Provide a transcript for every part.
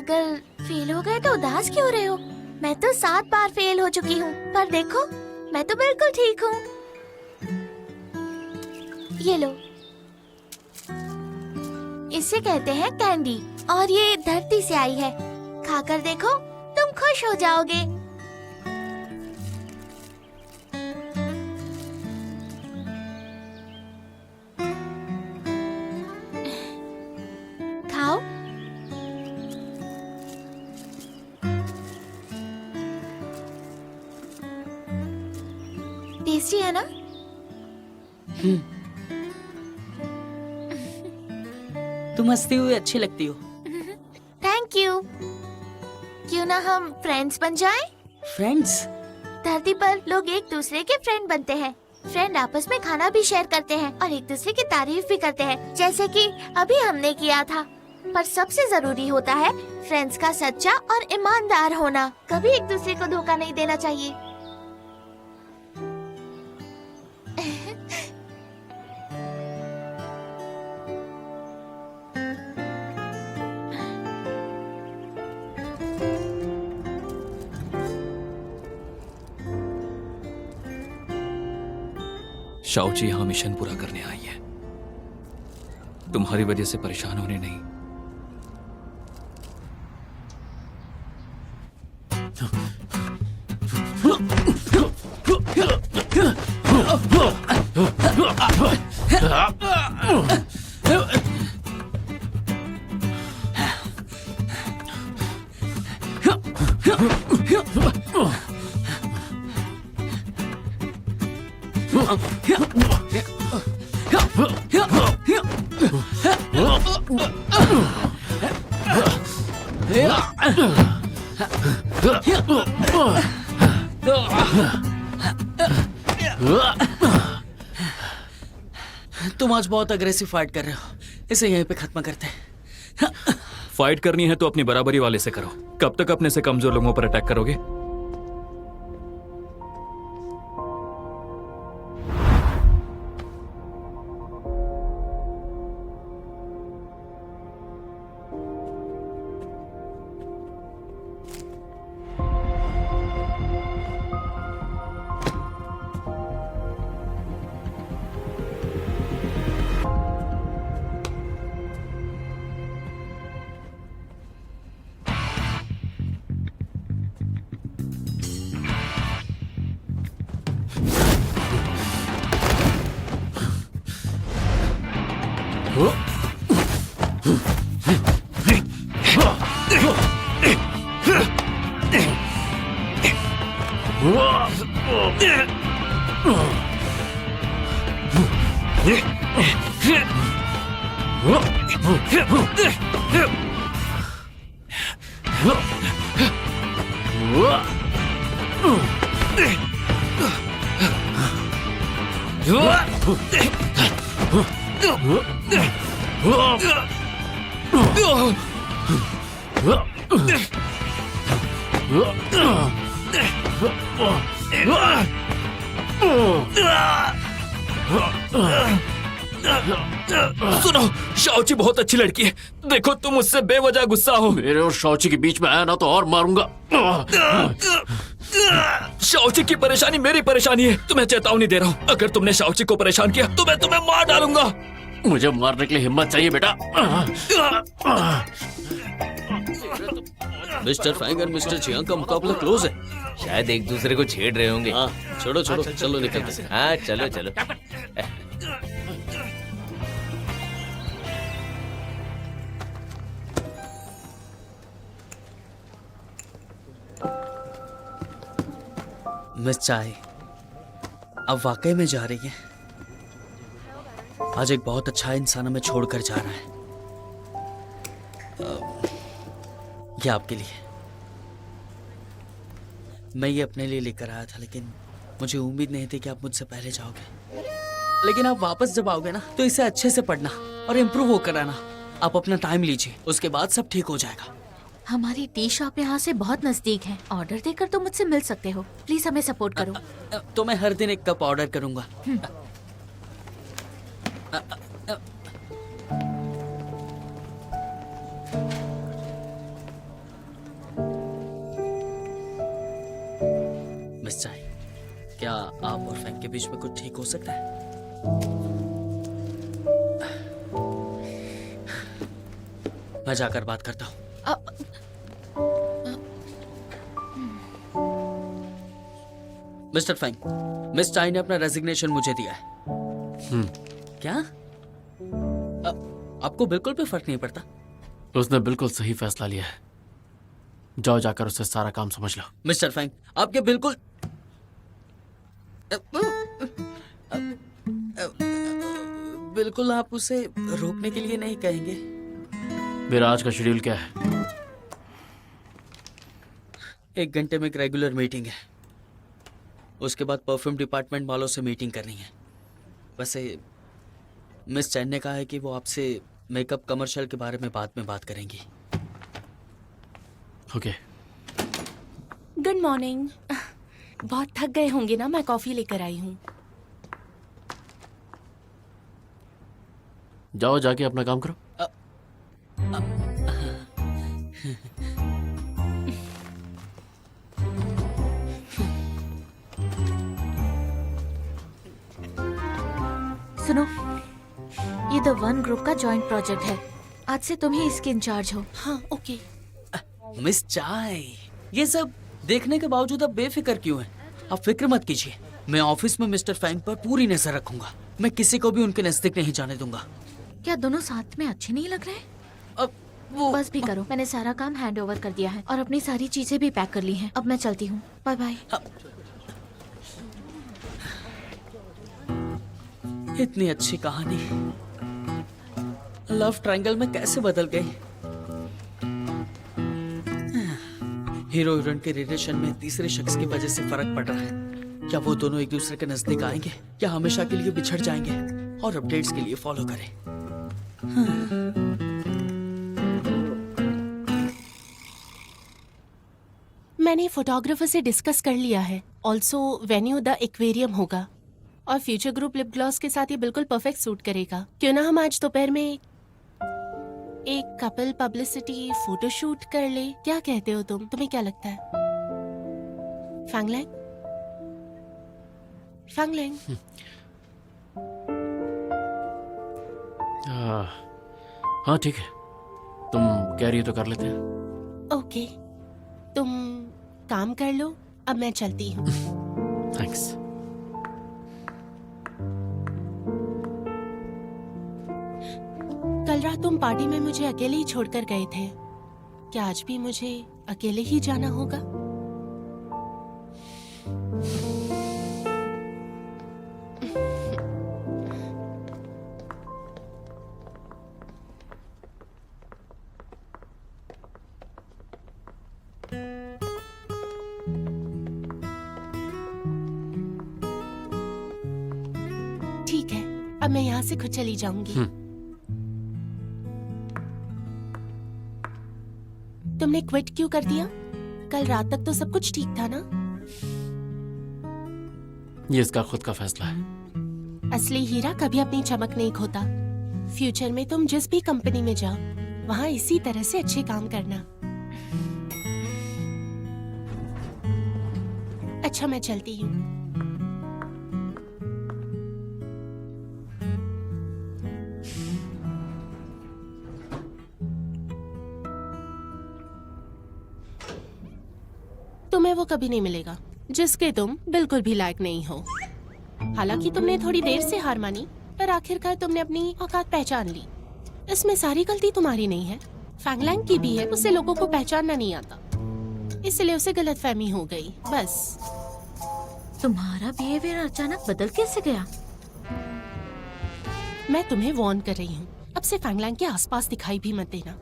पागल, फेल हो गए तो उदास क्यों रहे हो? मैं तो 7 बार फेल हो चुकी हूँ, पर देखो मैं तो बिल्कुल ठीक हूँ। ये लो, इसे कहते हैं कैंडी और ये धरती से आई है। खाकर देखो, तुम खुश हो जाओगे। खाओ। टेस्टी है ना? तुम हंसती हुई अच्छी लगती हो। Thank you. क्यों ना हम फ्रेंड्स बन जाएं? फ्रेंड्स? धरती पर लोग एक दूसरे के फ्रेंड बनते हैं। फ्रेंड आपस में खाना भी शेयर करते हैं और एक दूसरे की तारीफ भी करते हैं, जैसे कि अभी हमने किया था। पर सबसे जरूरी होता है फ्रेंड्स का सच्चा और ईमानदार होना। कभी एक दूसरे को धोखा नहीं देना चाहिए। शाओची यहाँ मिशन पूरा करने आई है, तुम्हारी वजह से परेशान होने नहीं। तुम आज बहुत अग्रेसिव फाइट कर रहे हो, इसे यहीं पे खत्म करते हैं। फाइट करनी है तो अपनी बराबरी वाले से करो। कब तक अपने से कमजोर लोगों पर अटैक करोगे? सुनो, शाओची बहुत अच्छी लड़की है। देखो तुम मुझसे बेवजह गुस्सा हो। मेरे और शाओची के बीच में आया ना तो और मारूंगा। शाओची की परेशानी मेरी परेशानी है। तुम्हें चेतावनी दे रहा हूँ, अगर तुमने शाओची को परेशान किया तो मैं तुम्हें मार डालूंगा। मुझे मारने के लिए हिम्मत चाहिए बेटा। मिस्टर फैंग और मिस्टर चियांग का मुकाबला क्लोज है। शायद एक दूसरे को छेड़ रहे होंगे। हाँ, छोड़ो छोड़ो, चलो निकलते हैं। हाँ चलो चलो। मिस चाय अब वाकई में जा रही है। आज एक बहुत अच्छा इंसान हमें छोड़कर जा रहा है। ये आपके लिए। मैं ये अपने लिए लेकर आया था, लेकिन मुझे उम्मीद नहीं थी कि आप मुझसे पहले जाओगे। लेकिन आप वापस जब आओगे ना तो इसे अच्छे से पढ़ना और इम्प्रूव होकर आना। आप अपना टाइम लीजिए, उसके बाद सब ठीक हो जाएगा। हमारी टी शॉप यहाँ से बहुत नजदीक है। ऑर्डर देकर तुम मुझसे मिल सकते हो। प्लीज हमें सपोर्ट करो। तो मैं हर दिन 1 कप ऑर्डर करूंगा। मिस चाय, क्या आप और फैंग के बीच में कुछ ठीक हो सकता है? मैं जाकर बात करता हूँ। मिस्टर फैंग, मिस चाय ने अपना रेजिग्नेशन मुझे दिया है। क्या आपको बिल्कुल भी फर्क नहीं पड़ता? उसने बिल्कुल सही फैसला लिया है। जाओ जाकर उससे सारा काम समझ लो। मिस्टर फैंग, आपके बिल्कुल बिल्कुल आप उसे रोकने के लिए नहीं कहेंगे? मेरा आज का शेड्यूल क्या है? 1 घंटे में एक रेगुलर मीटिंग है, उसके बाद परफ्यूम डिपार्टमेंट वालों से मीटिंग करनी है। वैसे मिस चैन ने कहा है कि वो आपसे मेकअप कमर्शियल के बारे में बाद में बात करेंगी। ओके। Good morning. बहुत थक गए होंगे ना, मैं कॉफी लेकर आई हूँ। जाओ जाके अपना काम करो। सुनो, ये द वन ग्रुप का जॉइंट प्रोजेक्ट है। आज से तुम ही इसके इंचार्ज हो। हाँ ओके। मिस चाय, ये सब देखने के बावजूद आप बेफिक्र क्यों हैं? आप फिक्र मत कीजिए, मैं ऑफिस में मिस्टर फैंग पर पूरी नजर रखूंगा। मैं किसी को भी उनके नजदीक नहीं जाने दूंगा। क्या दोनों साथ में अच्छे नहीं लग रहे? अब वो बस भी करो, मैंने सारा काम हैंड ओवर कर दिया है और अपनी सारी चीजें भी पैक कर ली हैं। अब मैं चलती हूँ, बाय बाय। इतनी अच्छी कहानी लव ट्रायंगल में कैसे बदल गई? हीरो हीरोइन के रिलेशन में तीसरे शख्स की वजह से फर्क पड़ रहा है। क्या वो दोनों एक दूसरे के नजदीक आएंगे या हमेशा के लिए बिछड़ जाएंगे? और अपडेट्स के लिए फॉलो करें। मैंने फोटोग्राफर से डिस्कस कर लिया है। ऑल्सो वेन्यू द एक्वेरियम होगा और फ्यूचर ग्रुप लिप ग्लॉस के साथ ये बिल्कुल परफेक्ट सूट करेगा। क्यों ना हम आज दोपहर में एक कपल पब्लिसिटी फोटोशूट कर ले? क्या कहते हो तुम? तुम्हें क्या लगता है? फैंगलैंग? फैंगलैंग? हाँ ठीक है, तुम कह रही हो तो कर लेते हैं। ओके, तुम काम कर लो, अब मैं चलती हूँ। थैंक्स। कल रात तुम पार्टी में मुझे अकेले ही छोड़कर गए थे। क्या आज भी मुझे अकेले ही जाना होगा? ठीक है, अब मैं यहाँ से खुद चली जाऊंगी। तुमने क्विट क्यों कर दिया? कल रात तक तो सब कुछ ठीक था ना? ये इसका खुद का फैसला है। असली हीरा कभी अपनी चमक नहीं खोता। फ्यूचर में तुम जिस भी कंपनी में जाओ, वहाँ इसी तरह से अच्छे काम करना। अच्छा, मैं चलती हूँ। तुम्हें वो कभी नहीं मिलेगा जिसके तुम बिल्कुल भी लायक नहीं हो। हालांकि तुमने थोड़ी देर से हार मानी, पर आखिरकार तुमने अपनी औकात पहचान ली। इसमें सारी गलती तुम्हारी नहीं है, फैंगलैंग की भी है। उसे लोगों को पहचानना नहीं आता, इसलिए उसे गलतफहमी हो गई, बस। तुम्हारा बिहेवियर अचानक बदल कैसे गया? मैं तुम्हें वार्न कर रही हूँ, अब से फैंगलैंग के आसपास दिखाई भी मत देना।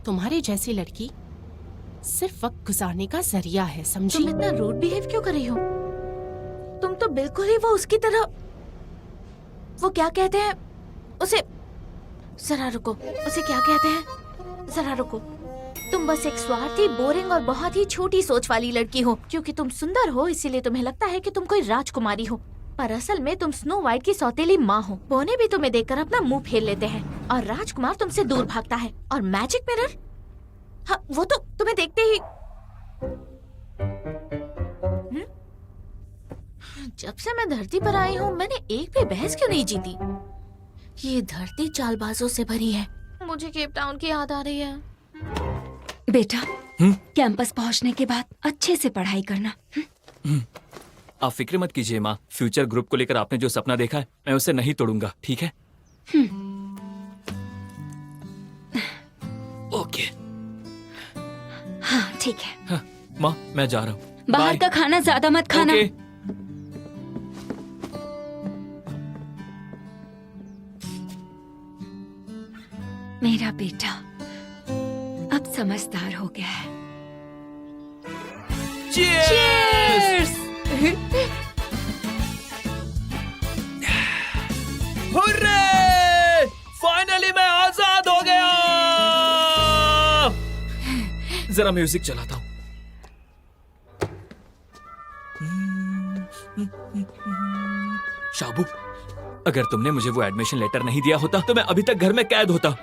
तुम्हारी जैसी लड़की सिर्फ वक्त गुजारने का जरिया है, समझी? तुम इतना रूड बिहेव क्यों कर रही हो? तुम तो बिल्कुल ही वो उसकी तरह, वो क्या कहते हैं उसे, जरा रुको, उसे क्या कहते हैं, जरा रुको। तुम बस एक स्वार्थी, बोरिंग और बहुत ही छोटी सोच वाली लड़की हो। क्योंकि तुम सुंदर हो इसीलिए तुम्हें लगता है कि तुम कोई राजकुमारी हो, पर असल में तुम स्नो वाइट की सौतेली माँ हो। बोने भी तुम्हें देखकर अपना मुंह फेर लेते हैं और राजकुमार तुमसे दूर भागता है। और मैजिक मिरर, हाँ वो तो तुम्हें देखते ही जब से मैं धरती पर आई हूँ मैंने एक भी बहस क्यों नहीं जीती? ये धरती चालबाजों से भरी है। मुझे केप टाउन की याद आ रही है। बेटा, कैंपस पहुंचने के बाद अच्छे से पढ़ाई करना। आप फिक्र मत कीजिए माँ, फ्यूचर ग्रुप को लेकर आपने जो सपना देखा है मैं उसे नहीं तोड़ूंगा, ठीक है? ओके। हाँ ठीक है। हाँ, माँ मैं जा रहा हूँ। बाहर बाय। का खाना ज्यादा मत खाना। ओके। मेरा बेटा अब समझदार हो गया है। Cheers! हुर्रे! फाइनली मैं आजाद हो गया। जरा म्यूजिक चलाता हूँ। शाबू, अगर तुमने मुझे वो एडमिशन लेटर नहीं दिया होता तो मैं अभी तक घर में कैद होता।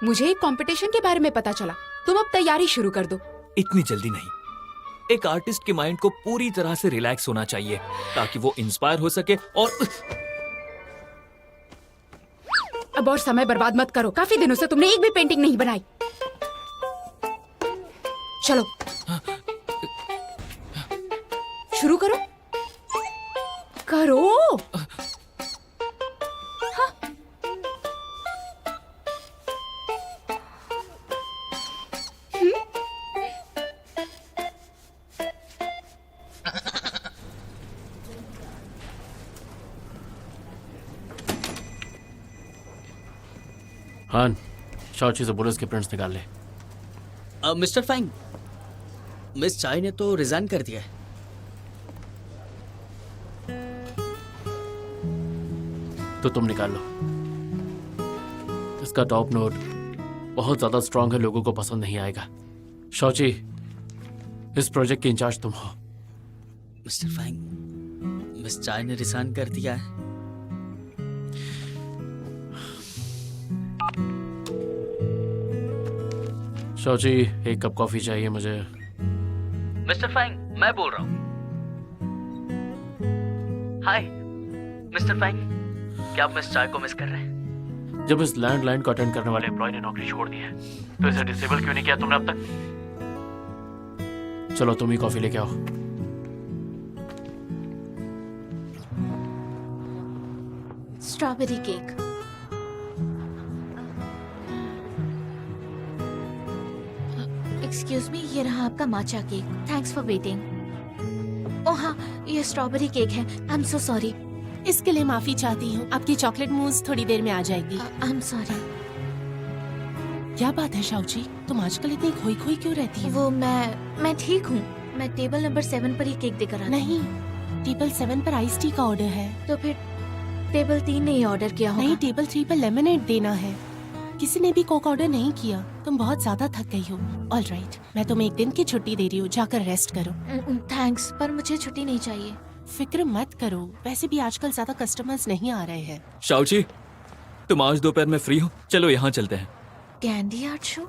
मुझे एक कंपटीशन के बारे में पता चला। तुम अब तैयारी शुरू कर दो। इतनी जल्दी नहीं। एक आर्टिस्ट के माइंड को पूरी तरह से रिलैक्स होना चाहिए ताकि वो इंस्पायर हो सके और अब और समय बर्बाद मत करो। काफी दिनों से तुमने एक भी पेंटिंग नहीं बनाई। चलो शुरू करो। करो। हान, शाओची से बोलो इसके प्रिंट्स निकाल ले। मिस्टर फाइंग, मिस चाय ने तो रिजाइन कर दिया है। तो तुम निकाल लो। इसका टॉप नोट बहुत ज्यादा स्ट्रांग है, लोगों को पसंद नहीं आएगा। शाओची, इस प्रोजेक्ट के इंचार्ज तुम हो। मिस्टर फाइंग, मिस चाय ने रिजाइन कर दिया है। शाओची, एक कप कॉफी चाहिए मुझे। मिस्टर फाइंग, मैं बोल रहा हूँ। हाय मिस्टर फाइंग, क्या आप मिस चाय को मिस कर रहे हैं? जब इस लैंडलाइन को अटेंड करने वाले एम्प्लॉय ने नौकरी छोड़ दी है तो इसे डिसेबल क्यों नहीं किया तुमने अब तक? चलो तुम ही कॉफी लेके आओ। Strawberry cake. एक्सक्यूज मी, ये रहा आपका matcha cake. Thanks for waiting. Oh हाँ, ये स्ट्रॉबेरी केक है। I am so sorry. इसके लिए माफी चाहती हूँ। आपकी चॉकलेट मूस थोड़ी देर में आ जाएगी। I am sorry. क्या बात है शाओची, तुम आजकल इतनी खोई खोई क्यों रहती हो? वो मैं ठीक हूँ। मैं टेबल नंबर 7 पर ही केक देकर आती हूँ। नहीं, टेबल 7 पर आइस टी का ऑर्डर है। तो फिर टेबल 3 ने ही ऑर्डर किया होगा। नहीं, टेबल 3 पर लेमनेड देना है। किसी ने भी कोक ऑर्डर नहीं किया। तुम बहुत ज्यादा थक गई हो। ऑल राइट, मैं तुम्हें एक दिन की छुट्टी दे रही हूँ, जाकर रेस्ट करो। थैंक्स, पर मुझे छुट्टी नहीं चाहिए। फिक्र मत करो, वैसे भी आजकल ज्यादा कस्टमर्स नहीं आ रहे हैं। शाओची, तुम आज दोपहर में फ्री हो? चलो यहाँ चलते हैं। Candy art show,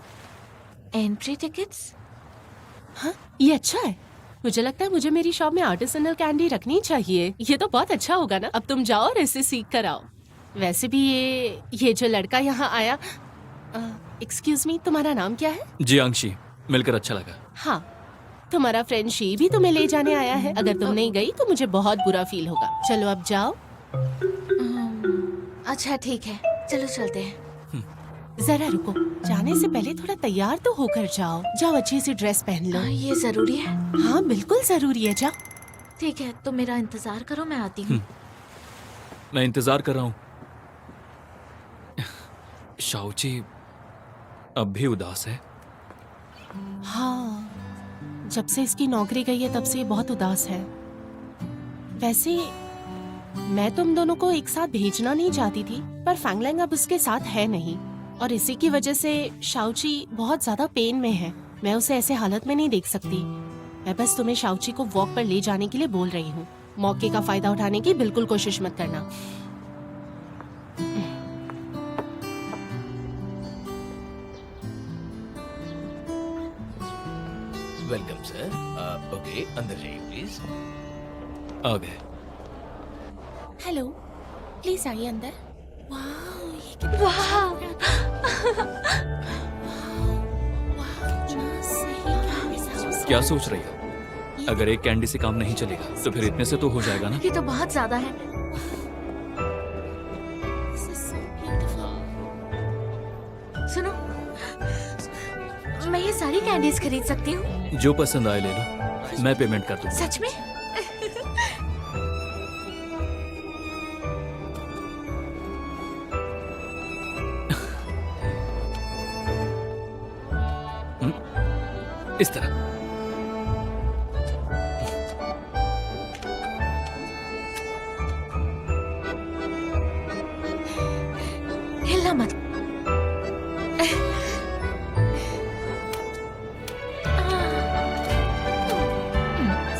entry tickets. हाँ, ये अच्छा है। मुझे लगता है मुझे मेरी शॉप में आर्टिसनल कैंडी रखनी चाहिए। ये तो बहुत अच्छा होगा ना। अब तुम जाओ और इसे सीख कर आओ। वैसे भी ये जो लड़का यहाँ आया, एक्सक्यूज मी, तुम्हारा नाम क्या है? जियांगशी, मिलकर अच्छा लगा। हाँ, तुम्हारा फ्रेंड शी भी तुम्हें ले जाने आया है। अगर तुम नहीं गई तो मुझे बहुत बुरा फील होगा। चलो अब जाओ। अच्छा ठीक है, चलो चलते हैं। जरा रुको, जाने से पहले थोड़ा तैयार तो होकर जाओ। जाओ, अच्छी सी ड्रेस पहन लो। ये जरूरी है? हाँ बिल्कुल जरूरी है, जाओ। ठीक है, तुम मेरा इंतजार करो, मैं आती हूँ। मैं इंतजार कर रहा हूँ। शाओची अब भी उदास है। हाँ, जब से इसकी नौकरी गई है तब से ये बहुत उदास है। वैसे मैं तुम दोनों को एक साथ भेजना नहीं चाहती थी, पर फैंगलैंग अब उसके साथ है नहीं, और इसी की वजह से शाओची बहुत ज्यादा पेन में है। मैं उसे ऐसे हालत में नहीं देख सकती। मैं बस तुम्हें शाओची को वॉक पर ले जाने के लिए बोल रही हूँ। मौके का फायदा उठाने की बिल्कुल कोशिश मत करना। Welcome sir. ओके, अंदर जाइए प्लीज। आ गए। हेलो, प्लीज आइए अंदर। वाह, ये कितना वाह, सही। क्या सोच रही हो? अगर एक कैंडी से काम नहीं चलेगा तो फिर इतने से तो हो जाएगा ना। ये तो बहुत ज्यादा है। सुनो, मैं ये सारी कैंडीज खरीद सकती हूँ? जो पसंद आए ले लो, मैं पेमेंट कर दूंगा। सच में? इस तरह। हिलना मत।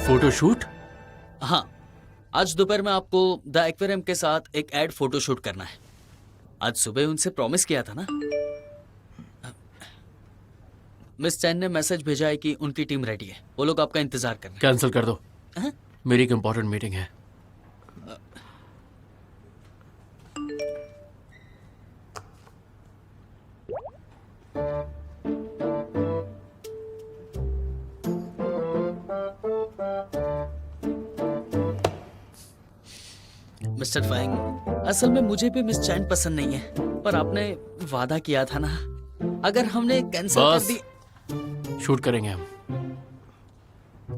फोटोशूट? हाँ, आज दोपहर में आपको द एक्वेरियम के साथ एक एड फोटो शूट करना है। आज सुबह उनसे प्रॉमिस किया था ना। मिस चैन ने मैसेज भेजा है कि उनकी टीम रेडी है, वो लोग आपका इंतजार कर रहे हैं। कैंसिल कर दो, हाँ? मेरी एक इम्पोर्टेंट मीटिंग है। मिस्टर फैंग, असल में मुझे भी मिस चैन पसंद नहीं है, पर आपने वादा किया था ना, अगर हमने कैंसिल कर बस। दी। शूट करेंगे हम,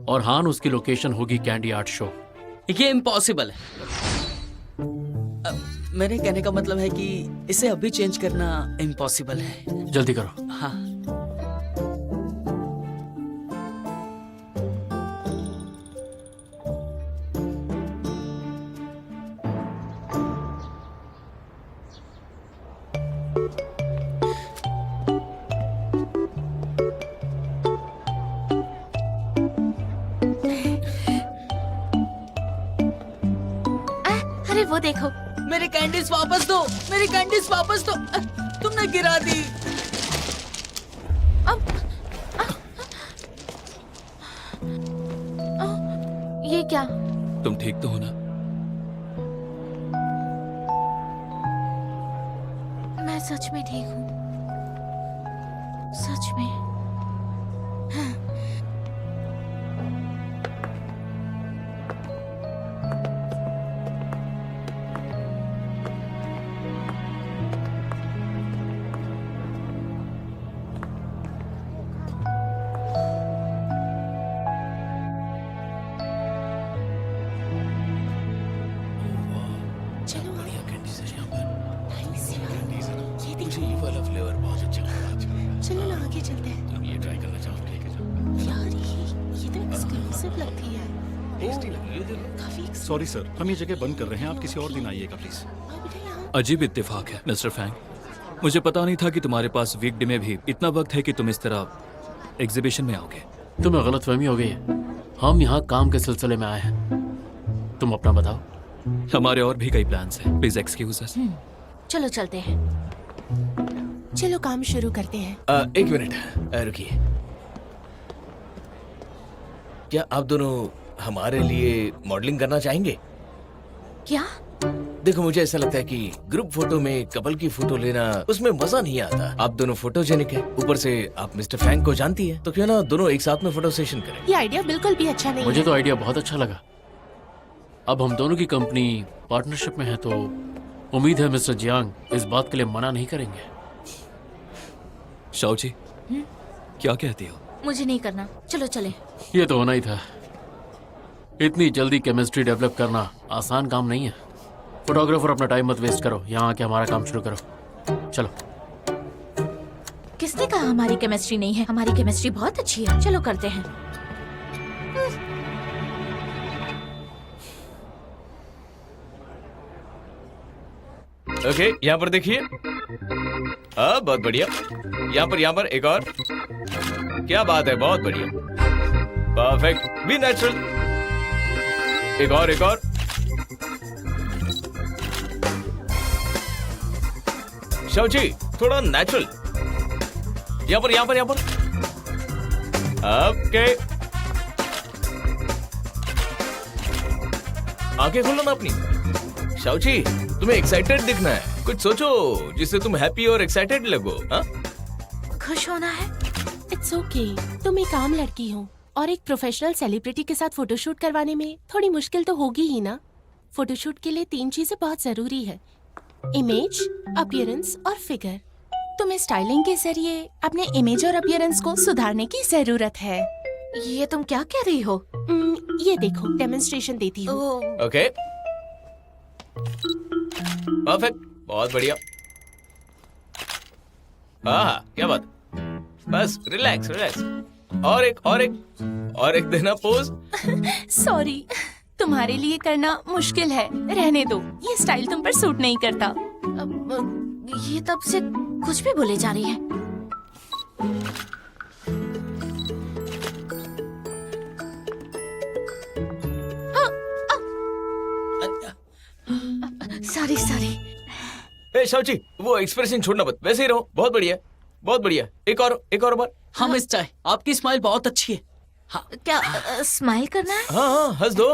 और हान उसकी लोकेशन होगी कैंडी आर्ट शो। ये इम्पॉसिबल है। मेरे कहने का मतलब है कि इसे अभी चेंज करना इम्पॉसिबल है। जल्दी करो। हाँ, अरे वो देखो, मेरी कैंडीज वापस दो, मेरी कैंडीज वापस दो। तुमने गिरा दी। ये क्या? तुम ठीक तो हो ना? मैं सच में ठीक हूँ, सच में। चलो बढ़िया कैंडीज है यहाँ पर। nice यार। ये मुझे ये वाला फ्लेवर बहुत अच्छा लगा। चलो ना आगे चलते हैं। अब ये ट्राई करना चाहूँगी। यार ये तो एक्सक्लूसिव लगती है। टेस्टी लगी है, देखो। काफी exclusive। सॉरी सर, हम ये जगह बंद कर रहे हैं, आप किसी और दिन आइएगा प्लीज। आओ बेटा यहाँ। अजीब इत्तेफाक है मिस्टर फैंग। मुझे पता नहीं था कि तुम्हारे पास वीकडे में भी इतना वक्त है कि तुम इस तरह एग्जीबिशन में आओगे। तुम्हें गलतफहमी हो गई है, हम यहाँ काम के सिलसिले में आए हैं। तुम अपना बताओ। हमारे और भी कई प्लान्स हैं, प्लीज एक्सक्यूज अस। चलो चलते हैं। चलो काम शुरू करते हैं। एक मिनट, रुकिए। क्या आप दोनों हमारे लिए मॉडलिंग करना चाहेंगे? क्या? देखो, मुझे ऐसा लगता है कि ग्रुप फोटो में कपल की फोटो लेना, उसमें मजा नहीं आता। आप दोनों फोटोजेनिक है, ऊपर से आप मिस्टर फैंग को जानती है, तो क्यों ना दोनों एक साथ में फोटो सेशन करें। ये आइडिया बिल्कुल भी अच्छा नहीं मुझे है। तो आइडिया बहुत अच्छा लगा। अब हम दोनों की कंपनी पार्टनरशिप में है, तो उम्मीद है मिस्टर जियांग इस बात के लिए मना नहीं करेंगे। शाओ जी, क्या कहती हो? मुझे नहीं करना, चलो चले। ये तो होना ही था। इतनी जल्दी केमिस्ट्री डेवलप करना आसान काम नहीं है। फोटोग्राफर, अपना टाइम मत वेस्ट करो, यहाँ आके हमारा काम शुरू करो। चलो। किसने कहा हमारी केमिस्ट्री नहीं है? हमारी केमिस्ट्री बहुत अच्छी है, चलो करते हैं। ओके, यहाँ पर देखिए। हाँ, बहुत बढ़िया। यहाँ पर एक और। क्या बात है, बहुत बढ़िया, परफेक्ट। B natural. एक और। शाओ जी, थोड़ा नेचुरल। यहाँ पर। ओके, आंखें खोलो ना अपनी। शाओची, तुम्हें एक्साइटेड दिखना है, कुछ सोचो जिससे तुम हैप्पी और एक्साइटेड लगो। हाँ, खुश होना है। इट्स ओके, तुम एक आम लड़की हो और एक प्रोफेशनल सेलिब्रिटी के साथ फोटोशूट करवाने में थोड़ी मुश्किल तो होगी ही ना। फोटोशूट के लिए 3 चीजें बहुत जरूरी है, इमेज, अपीयरेंस और फिगर। तुम्हें स्टाइलिंग के जरिए अपने इमेज और अपीयरेंस को सुधारने की जरूरत है। ये तुम क्या कह रही हो? ये देखो, डेमोन्स्ट्रेशन देती हूँ। ओके, परफेक्ट, बहुत बढ़िया। हाँ, क्या बात, बस रिलैक्स रिलैक्स। और एक देना पोज। सॉरी, तुम्हारे लिए करना मुश्किल है, रहने दो, ये स्टाइल तुम पर सूट नहीं करता। ये तब से कुछ भी बोले जा रही है। सॉरी। ए शाओची, वो एक्सप्रेशन छोड़ना मत, वैसे ही रहो। बहुत बढ़िया, बहुत बढ़िया। एक और बार। हाँ मिस चाय, आपकी स्माइल बहुत अच्छी है। हाँ, क्या स्माइल करना है? हाँ, हंस दो।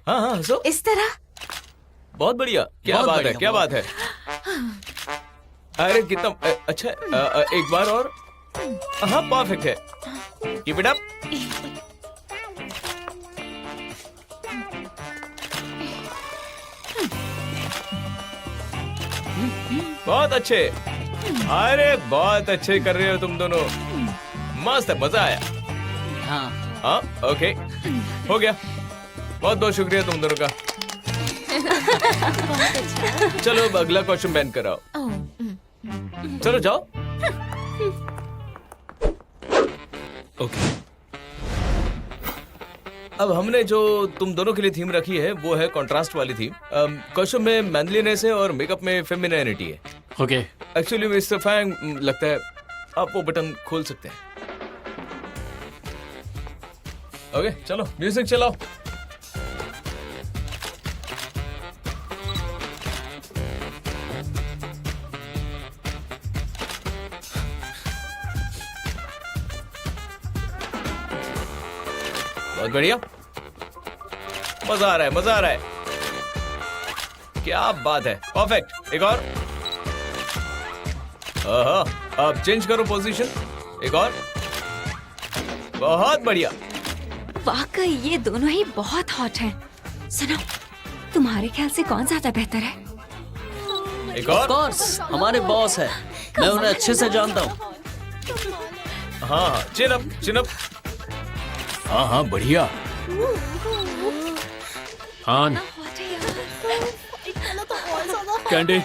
हाँ, हंसो। इस तरह? बहुत बढ़िया। क्या बहुत बात बढ़िया, है, क्या बात है। अरे कितना अच्छा। एक बार और। हाँ, परफेक्ट है। Keep it up. बहुत अच्छे। अरे बहुत अच्छे कर रहे हो तुम दोनों, मस्त है, मजा आया। हाँ, ओके, हो गया। बहुत बहुत शुक्रिया तुम दोनों का। चलो अब अगला क्वेश्चन बैन कराओ। चलो जाओ। ओके, अब हमने जो तुम दोनों के लिए थीम रखी है वो है कंट्रास्ट वाली थीम। क्वेश्चन में मैनलीनेस है और मेकअप में फेमिनिटी है। ओके, एक्चुअली मिस्टर फैंग, लगता है आप वो बटन खोल सकते हैं। ओके, चलो म्यूजिक चलाओ। बहुत बढ़िया, मजा आ रहा है। क्या बात है, परफेक्ट। एक और। अब चेंज करो पोजीशन। एक और। बहुत बढ़िया। वाकई ये दोनों ही बहुत हॉट हैं। सुनो, तुम्हारे ख्याल से कौन ज्यादा बेहतर है? एक और। कोर्स हमारे बॉस है, मैं उन्हें अच्छे से जानता हूँ। हाँ, चिन अप। हाँ, बढ़िया। हाँ, कैंडी,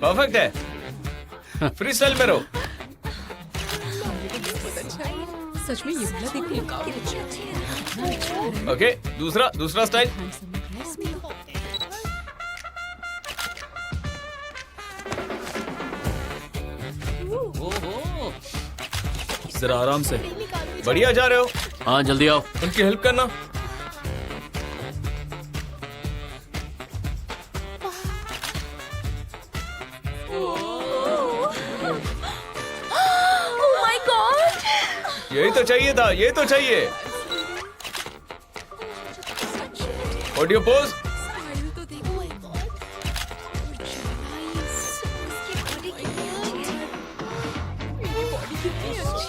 परफेक्ट है। फ्री स्टाइल में रहो। सच में ये वाला देखिए। ओके, दूसरा स्टाइल। जरा आराम से। बढ़िया जा रहे हो। हाँ, जल्दी आओ। उनकी हेल्प करना। Oh my God! यही तो चाहिए। Audio pose.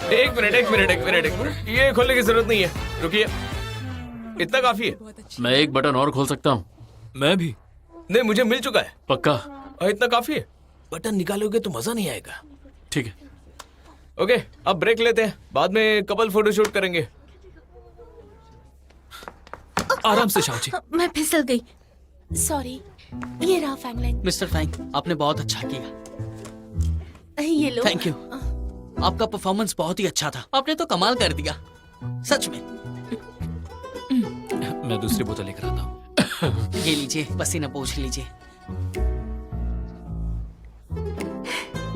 एक मिनट। ये खोलने की जरूरत नहीं है, रुकिए। इतना काफी है। मैं एक बटन और खोल सकता हूँ। मैं भी। नहीं, मुझे मिल चुका है। पक्का? इतना काफी है। बटन निकालोगे तो मजा नहीं आएगा। ठीक है। ओके, अब ब्रेक लेते हैं, बाद में कपल फोटोशूट करेंगे। आराम से शाओची। मैं फिसल गई। सॉरी, ये रहा फैंगलैंड। मिस्टर फैंग, आपने बहुत अच्छा किया। ये लो। Thank you. आपका परफॉर्मेंस बहुत ही अच्छा था, आपने तो कमाल कर दिया, सच में। मैं दूसरी बोतल लेकर आता हूँ। ये लीजिए, पसीना पोंछ लीजिए।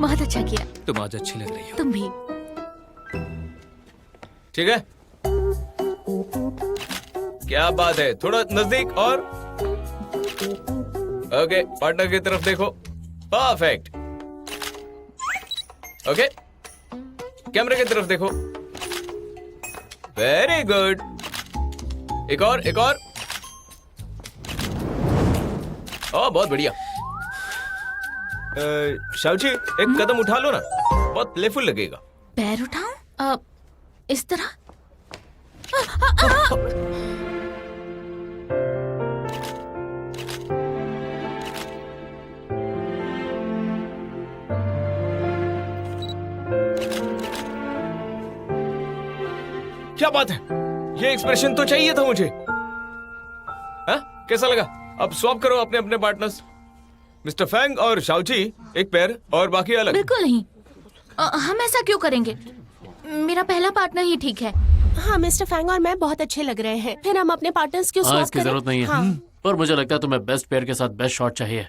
बहुत अच्छा किया। तुम आज अच्छी लग रही हो। तुम भी। ठीक है, क्या बात है। थोड़ा नजदीक और। ओके, पार्टनर की तरफ देखो। परफेक्ट। ओके, कैमरे की तरफ देखो। Very good. एक और, एक और। ओ बहुत बढ़िया। शाउची, एक कदम उठा लो ना, बहुत प्लेफुल लगेगा। पैर उठाऊं? इस तरह? क्या बात है, ये एक्सप्रेशन तो चाहिए था मुझे। हाँ? कैसा लगा? अब स्वैप करो अपने अपने पार्टनर्स। मिस्टर फैंग और शाओची एक पैर और बाकी अलग। बिल्कुल नहीं। हम ऐसा क्यों करेंगे? मेरा पहला पार्टनर ही ठीक है। हाँ, मिस्टर फैंग और मैं बहुत अच्छे लग रहे हैं। फिर हम अपने पार्टनर्स क्यों हाँ, स्वैप इसकी करें? जरूरत नहीं है। हाँ। पर मुझे लगता है तुम्हें बेस्ट पेयर के साथ बेस्ट शॉट चाहिए।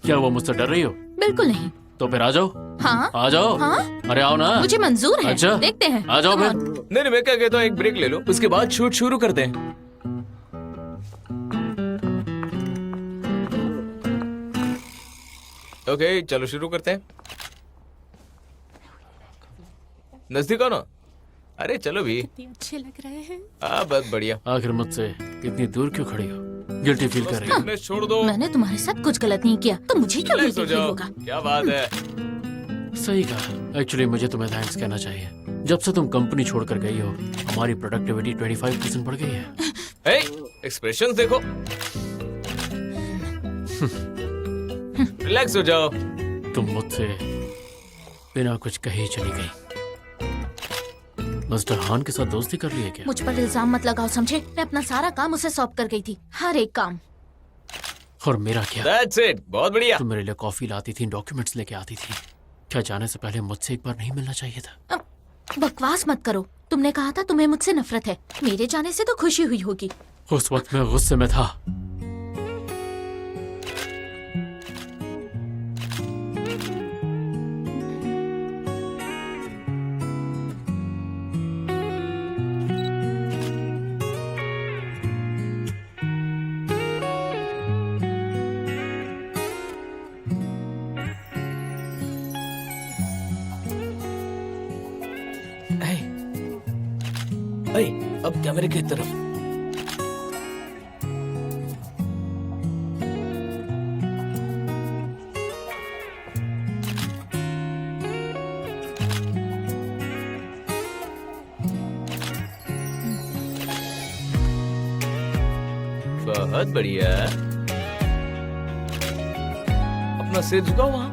क्या वो मुझसे डर रही हो? बिल्कुल नहीं। तो फिर आ जाओ। हाँ? आ जाओ। हाँ? अरे आओ ना। मुझे मंजूर है। अच्छा। देखते हैं। आ जाओ Come फिर। on। नहीं, मैं क्या कहता हूँ, एक ब्रेक ले लो, उसके बाद शूट शुरू करते हैं। ओके, चलो शुरू करते हैं। नजदीक आओ ना। अरे चलो भी। कितने अच्छे लग रहे हैं। हाँ, बहुत बढ़िया। आखिर मुझसे इतनी दूर क्यों खड़ी हो? गिल्टी फील कर रही हो? फिटनेस छोड़ दो। मैंने तुम्हारे साथ कुछ गलत नहीं किया, तो मुझे क्यों रिलैक्स हो गिल्टी फील जाओ। होगा? क्या बात है। सही कहा। एक्चुअली मुझे तुम्हें थैंक्स कहना चाहिए। जब से तुम कंपनी छोड़कर गई हो, हमारी प्रोडक्टिविटी 25% बढ़ गई है। एक्सप्रेशंस देखो। रिलैक्स हो जाओ। तुम मुझसे बिना कुछ कहे चली गई। मिस्टर हान के साथ दोस्ती कर ली है क्या? मुझ पर इल्जाम मत लगाओ, समझे? मैं अपना सारा काम उसे सौंप कर गई थी, हर एक काम। और मेरा क्या? That's it, बहुत बढ़िया। तुम मेरे लिए कॉफी लाती थी, डॉक्यूमेंट्स लेके आती थी। क्या जाने से पहले मुझसे एक बार नहीं मिलना चाहिए था? बकवास मत करो। तुमने कहा था तुम्हें मुझसे नफरत है, मेरे जाने से तो खुशी हुई होगी। उस वक्त मैं गुस्से में था। अब कैमरे की तरफ। बहुत बढ़िया। अपना सिर झुकाओ वहां।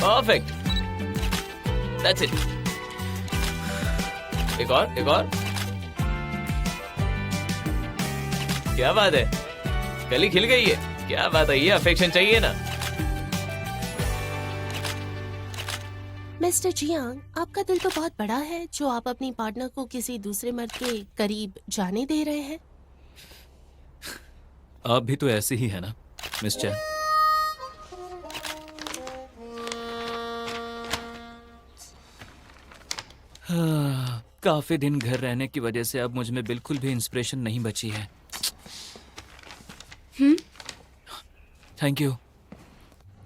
परफेक्ट। That's it. एक और, एक और। क्या बात है, कली खिल गई है। क्या बात है, ये अफेक्शन चाहिए ना। मिस्टर जियांग, आपका दिल तो बहुत बड़ा है जो आप अपनी पार्टनर को किसी दूसरे मर्द के करीब जाने दे रहे हैं। आप भी तो ऐसे ही है ना मिस चैन? काफी दिन घर रहने की वजह से अब मुझ में बिल्कुल भी इंस्पिरेशन नहीं बची है। Thank you.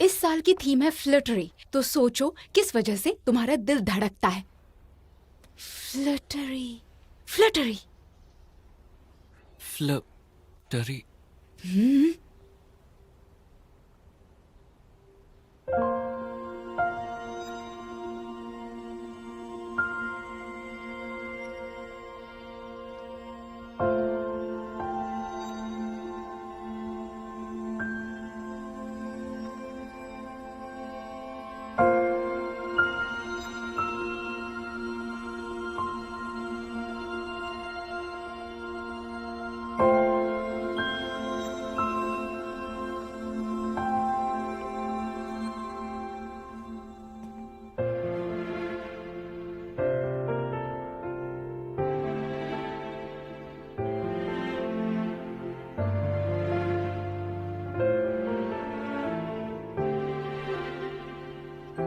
इस साल की थीम है फ्लटरी, तो सोचो किस वजह से तुम्हारा दिल धड़कता है। Flattery, flattery. फ्लटरी।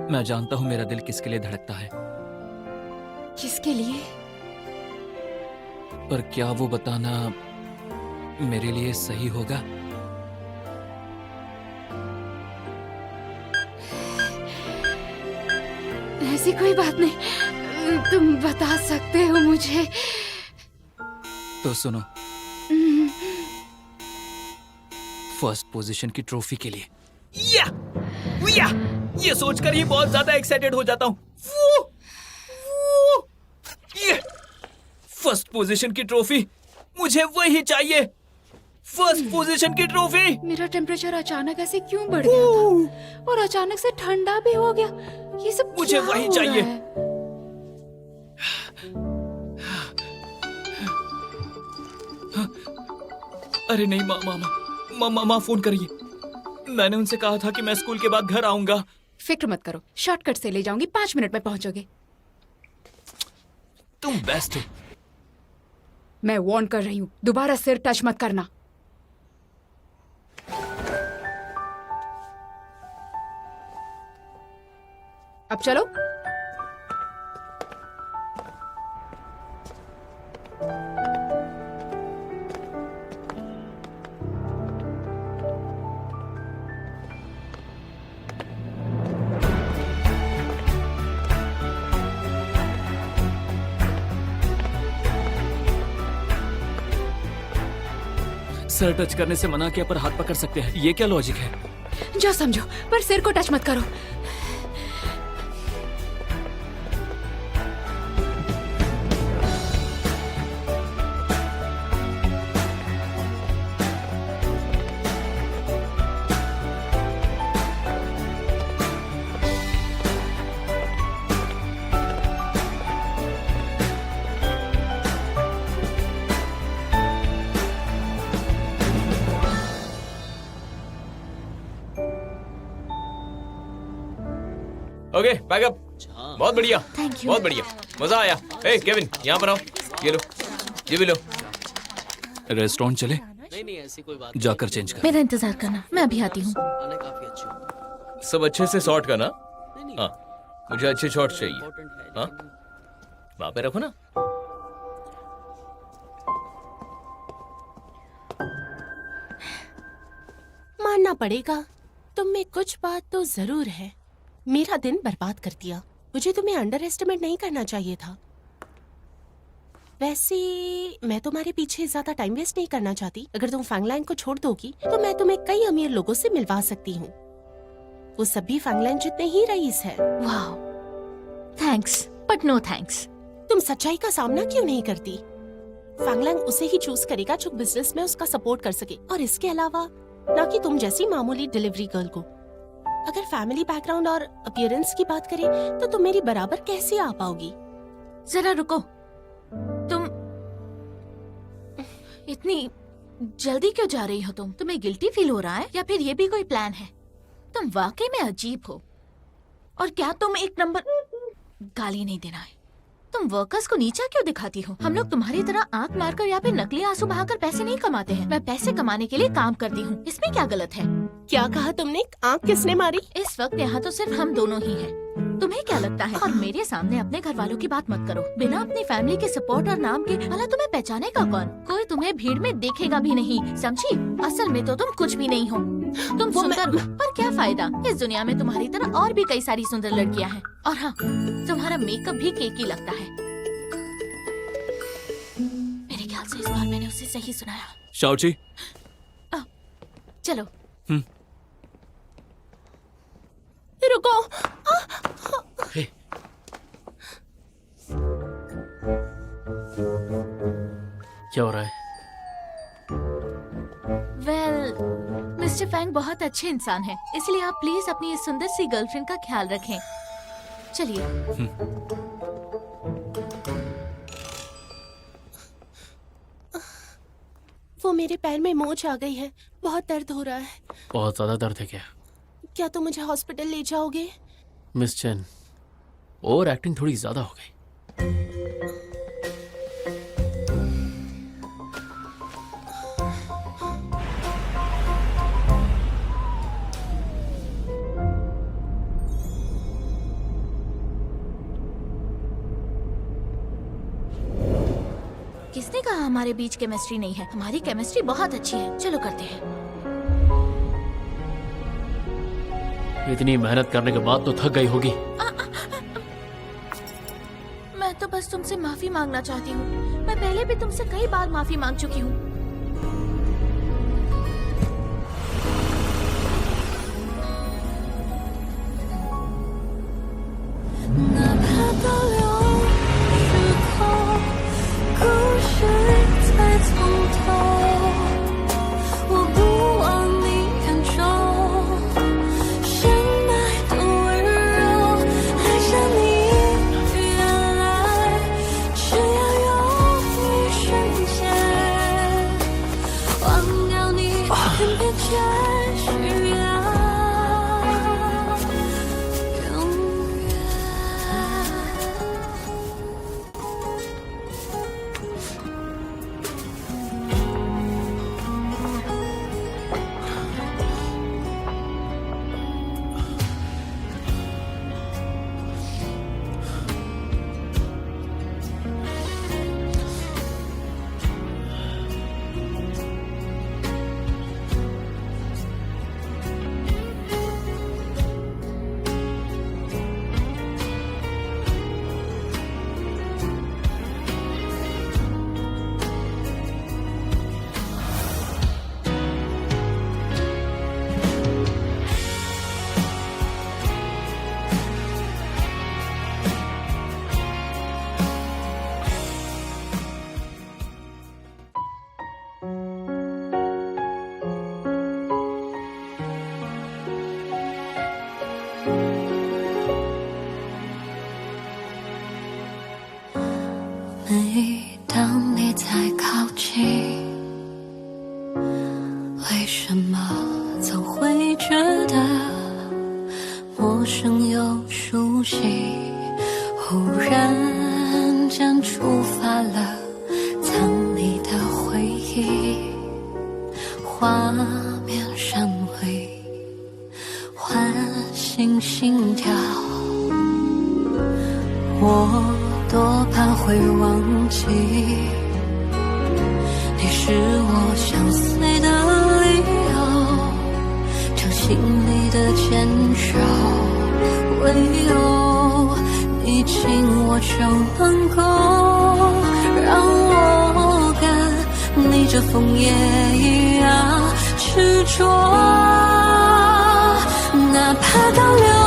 मैं जानता हूं मेरा दिल किसके लिए धड़कता है, किसके लिए? पर क्या वो बताना मेरे लिए सही होगा? ऐसी कोई बात नहीं, तुम बता सकते हो मुझे। तो सुनो, फर्स्ट पोजीशन की ट्रॉफी के लिए या ये सोचकर ही बहुत ज्यादा एक्साइटेड हो जाता हूँ। ये फर्स्ट पोजीशन की ट्रॉफी, मुझे वही चाहिए। फर्स्ट पोजीशन की ट्रॉफी। मेरा टेम्परेचर अचानक ऐसे क्यों बढ़ गया था? और अचानक से ठंडा भी हो गया। ये सब मुझे क्या वही हो रहा चाहिए। है? अरे नहीं, मामा फोन करिए। मैंने उनसे कहा था कि मैं स्कूल के बाद घर आऊंगा। फिक्र मत करो, शॉर्टकट से ले जाऊंगी, 5 मिनट में पहुंचोगे। तुम बेस्ट हो। मैं वार्न कर रही हूँ, दोबारा सिर टच मत करना। अब चलो। सर टच करने से मना किया पर हाथ पकड़ सकते हैं, ये क्या लॉजिक है? जो समझो, पर सिर को टच मत करो। Okay, backup. बहुत बढ़िया, Thank you. बहुत बढ़िया, मजा आया। ए केविन, यहाँ पर आओ, ये लो, ये भी लो। रेस्टोरेंट चले? नहीं ऐसी कोई बात जाकर चेंज कर। मेरा इंतजार करना, मैं अभी आती हूँ। आने काफी अच्छी हो। सब अच्छे से सॉर्ट करना। हाँ, मुझे अच्छे शॉट्स चाहिए। इम्पोर्टेंट है हाँ, वहाँ पे रखो ना। मानना पड़ेगा, तुम में कुछ बात तो जरूर है। मेरा दिन बर्बाद कर दिया। मुझे तुम्हें अंडर एस्टिमेट नहीं करना चाहिए था। वैसे मैं तुम्हारे पीछे ज्यादा टाइम वेस्ट नहीं करना चाहती। अगर तुम फैंगलाइन को छोड़ दोगी तो मैं तुम्हें कई अमीर लोगों से मिलवा सकती हूँ। वो सब भी फैंगलाइन जितने ही रईस है। वाह, थैंक्स बट नो थैंक्स। तुम सच्चाई का सामना क्यों नहीं करती? फैंगलांग उसे ही चूज करेगा जो बिजनेस में उसका सपोर्ट कर सके, और इसके अलावा ना कि तुम जैसी मामूली डिलीवरी गर्ल को। अगर फैमिली बैकग्राउंड और अपीयरेंस की बात करें तो तुम मेरी बराबर कैसे आ पाओगी? जरा रुको, तुम इतनी जल्दी क्यों जा रही हो? तुम्हें गिल्टी फील हो रहा है या फिर ये भी कोई प्लान है? तुम वाकई में अजीब हो। और क्या तुम एक नंबर गाली नहीं देना है। तुम वर्कर्स को नीचा क्यों दिखाती हो? हम लोग तुम्हारी तरह आंख मारकर या फिर नकली आंसू बहाकर पैसे नहीं कमाते हैं। मैं पैसे कमाने के लिए काम करती हूँ, इसमें क्या गलत है? क्या कहा तुमने? आंख किसने मारी? इस वक्त यहाँ तो सिर्फ हम दोनों ही हैं। तुम्हें क्या लगता है? और मेरे सामने अपने घर वालों की बात मत करो। बिना अपनी फैमिली के सपोर्ट और नाम के भला तुम्हें पहचानेगा कौन? कोई तुम्हें भीड़ में देखेगा भी नहीं, समझी? असल में तो तुम कुछ भी नहीं हो। तुम सुंदर हो, पर क्या फायदा? इस दुनिया में तुम्हारी तरह और भी कई सारी सुंदर लड़कियां हैं। और हाँ, तुम्हारा मेकअप भी केकी लगता है। मेरे ख्याल से इस बार मैंने उसे सही सुनाया। शाओची, चलो। रुको। क्या हो रहा है? वेल, मिस्टर फैंग बहुत अच्छे इंसान हैं, इसलिए आप प्लीज अपनी इस सुंदर सी गर्लफ्रेंड का ख्याल रखें। चलिए। वो मेरे पैर में मोच आ गई है, बहुत दर्द हो रहा है। बहुत ज्यादा दर्द है क्या? क्या तुम मुझे हॉस्पिटल ले जाओगे? मिस चेन, ओवर एक्टिंग थोड़ी ज्यादा हो गई। किसने किसने कहा हमारे बीच केमिस्ट्री नहीं है? हमारी केमिस्ट्री बहुत अच्छी है। चलो करते हैं। इतनी मेहनत करने के बाद तो थक गई होगी। मैं तो बस तुमसे माफी मांगना चाहती हूँ। मैं पहले भी तुमसे कई बार माफी मांग चुकी हूँ।每当你在靠近，为什么总会觉得陌生又熟悉？忽然间触发了藏匿的回忆，画面闪回，唤醒心跳。我多怕会忘记，你是我想碎的理由，掌心里的坚守，唯有你紧握就能够让我跟逆着枫叶一样执着，哪怕到流